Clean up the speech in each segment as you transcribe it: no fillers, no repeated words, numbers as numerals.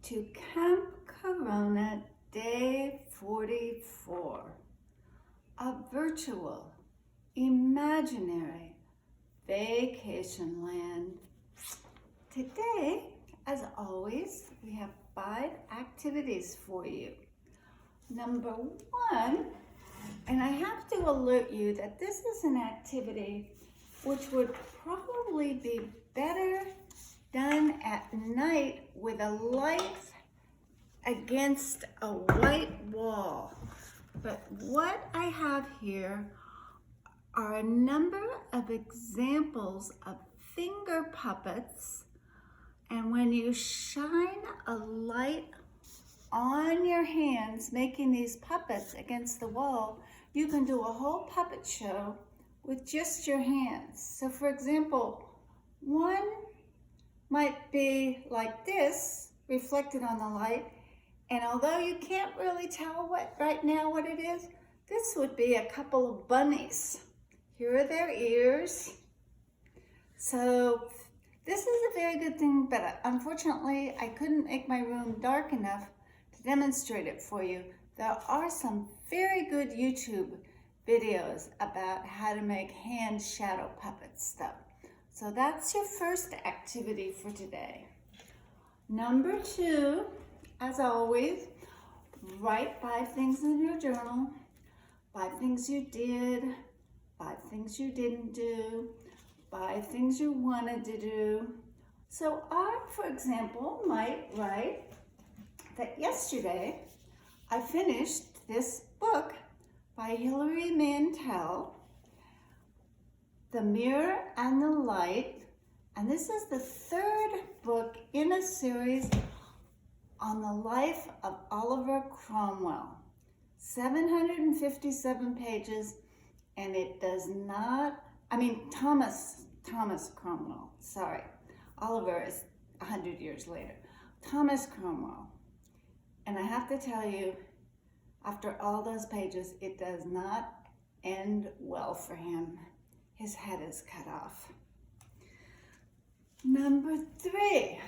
to Camp Corona Day 44, a virtual, imaginary vacation land. Today, as always, we have 5 activities for you. Number 1, and I have to alert you that this is an activity which would probably be better done at night with a light against a white wall. But what I have here are a number of examples of finger puppets, and when you shine a light on your hands making these puppets against the wall, you can do a whole puppet show with just your hands. So for example, one might be like this, reflected on the light, and although you can't really tell right now what it is, this would be a couple of bunnies. Here are their ears. So this is a very good thing, but unfortunately I couldn't make my room dark enough to demonstrate it for you. There are some very good YouTube videos about how to make hand shadow puppets though. So that's your first activity for today. Number 2, as always, write 5 things in your journal. 5 things you did, 5 things you didn't do, 5 things you wanted to do. So I, for example, might write that yesterday I finished this book by Hilary Mantel, The Mirror and the Light, and this is the 3rd book in a series on the life of Oliver Cromwell. 757 pages, and it does not, Thomas Cromwell, sorry. Oliver is 100 years later. Thomas Cromwell. And I have to tell you, after all those pages, it does not end well for him. His head is cut off. Number 3,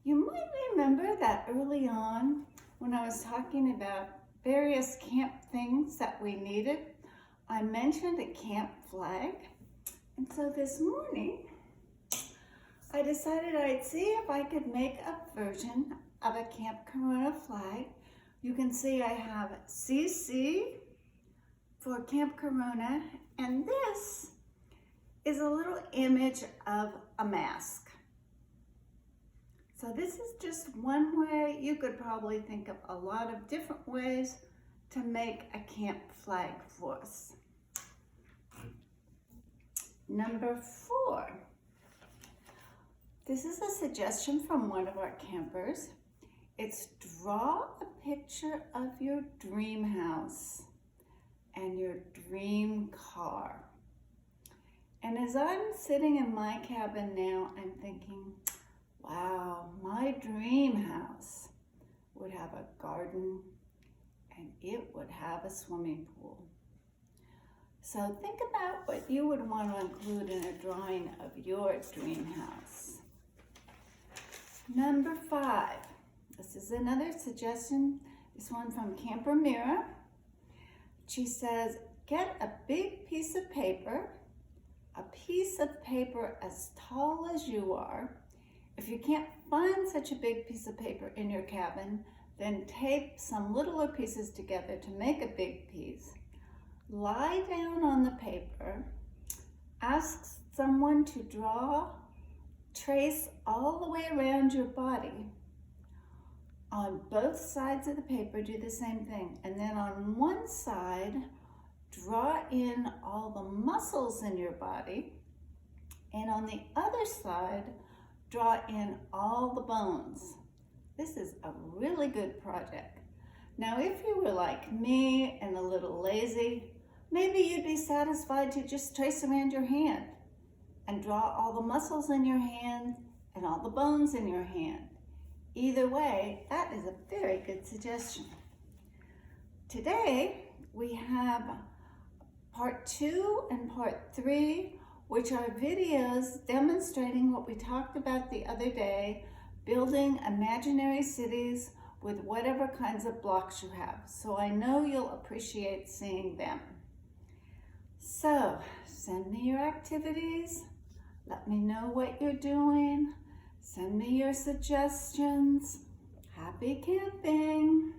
you might remember that early on when I was talking about various camp things that we needed, I mentioned a camp flag. And so this morning, I decided I'd see if I could make a version of a Camp Corona flag. You can see I have CC for Camp Corona, and this is a little image of a mask. So this is just one way. You could probably think of a lot of different ways to make a camp flag for us. Number 4. This is a suggestion from one of our campers. It's draw a picture of your dream house and your dream car. And as I'm sitting in my cabin now, I'm thinking, wow, my dream house would have a garden and it would have a swimming pool. So think about what you would want to include in a drawing of your dream house. Number 5, this is another suggestion, this one from Camper Mira. She says, get a big piece of paper as tall as you are. If you can't find such a big piece of paper in your cabin, then tape some littler pieces together to make a big piece. Lie down on the paper, ask someone to trace all the way around your body. On both sides of the paper, do the same thing. And then on one side, draw in all the muscles in your body. And on the other side, draw in all the bones. This is a really good project. Now, if you were like me and a little lazy, maybe you'd be satisfied to just trace around your hand and draw all the muscles in your hand and all the bones in your hand. Either way, that is a very good suggestion. Today, we have part 2 and part 3, which are videos demonstrating what we talked about the other day, building imaginary cities with whatever kinds of blocks you have. So I know you'll appreciate seeing them. So send me your activities. Let me know what you're doing. Send me your suggestions. Happy camping!